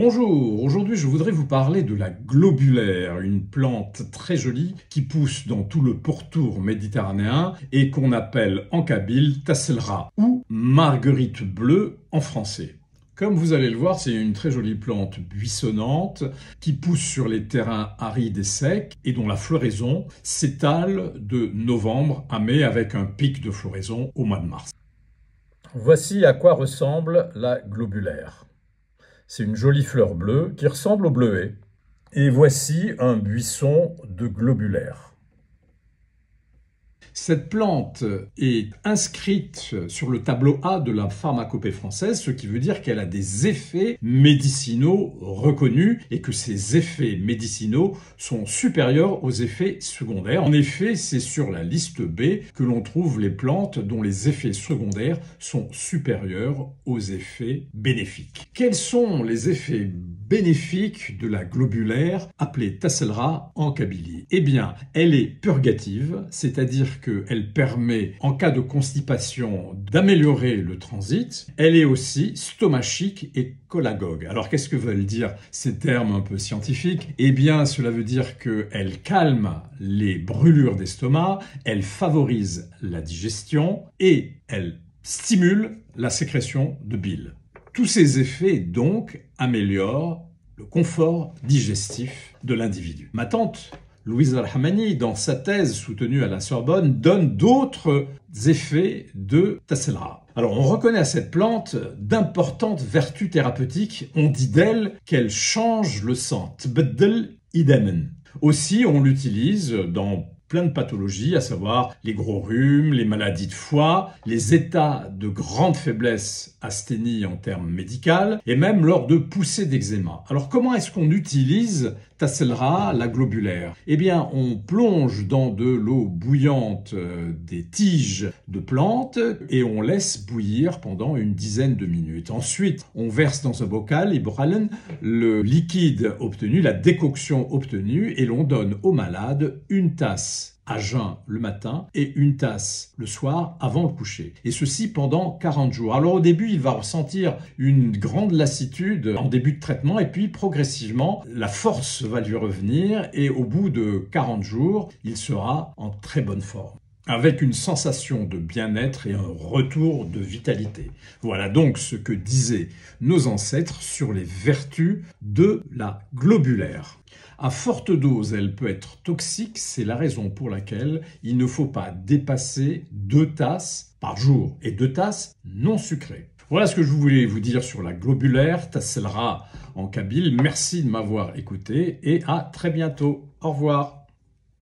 Bonjour, aujourd'hui je voudrais vous parler de la globulaire, une plante très jolie qui pousse dans tout le pourtour méditerranéen et qu'on appelle en kabyle tasselra ou marguerite bleue en français. Comme vous allez le voir, c'est une très jolie plante buissonnante qui pousse sur les terrains arides et secs et dont la floraison s'étale de novembre à mai avec un pic de floraison au mois de mars. Voici à quoi ressemble la globulaire. C'est une jolie fleur bleue qui ressemble au bleuet. Et voici un buisson de globulaire. Cette plante est inscrite sur le tableau A de la pharmacopée française, ce qui veut dire qu'elle a des effets médicinaux reconnus et que ces effets médicinaux sont supérieurs aux effets secondaires. En effet, c'est sur la liste B que l'on trouve les plantes dont les effets secondaires sont supérieurs aux effets bénéfiques. Quels sont les effets bénéfique de la globulaire appelée tasselra en kabylie? Eh bien, elle est purgative, c'est-à-dire qu'elle permet, en cas de constipation, d'améliorer le transit. Elle est aussi stomachique et cholagogue. Alors, qu'est-ce que veulent dire ces termes un peu scientifiques? Eh bien, cela veut dire qu'elle calme les brûlures d'estomac, elle favorise la digestion et elle stimule la sécrétion de bile. Tous ces effets, donc, améliorent le confort digestif de l'individu. Ma tante, Louise Al-Hamani, dans sa thèse soutenue à la Sorbonne, donne d'autres effets de tasselra. Alors, on reconnaît à cette plante d'importantes vertus thérapeutiques. On dit d'elle qu'elle change le sang. Tbeddel idamen. Aussi, on l'utilise dans plein de pathologies, à savoir les gros rhumes, les maladies de foie, les états de grande faiblesse, asthénie en termes médicaux, et même lors de poussées d'eczéma. Alors comment est-ce qu'on utilise tasselra, la globulaire? Eh bien, on plonge dans de l'eau bouillante des tiges de plantes et on laisse bouillir pendant une dizaine de minutes. Ensuite, on verse dans un bocal, le liquide obtenu, la décoction obtenue, et l'on donne au malade une tasse à jeun le matin et une tasse le soir avant le coucher. Et ceci pendant 40 jours. Alors au début, il va ressentir une grande lassitude en début de traitement et puis progressivement, la force va lui revenir et au bout de 40 jours, il sera en très bonne forme, avec une sensation de bien-être et un retour de vitalité. Voilà donc ce que disaient nos ancêtres sur les vertus de la globulaire. À forte dose, elle peut être toxique, c'est la raison pour laquelle il ne faut pas dépasser 2 tasses par jour et 2 tasses non sucrées. Voilà ce que je voulais vous dire sur la globulaire, tasselra en kabyle. Merci de m'avoir écouté et à très bientôt. Au revoir.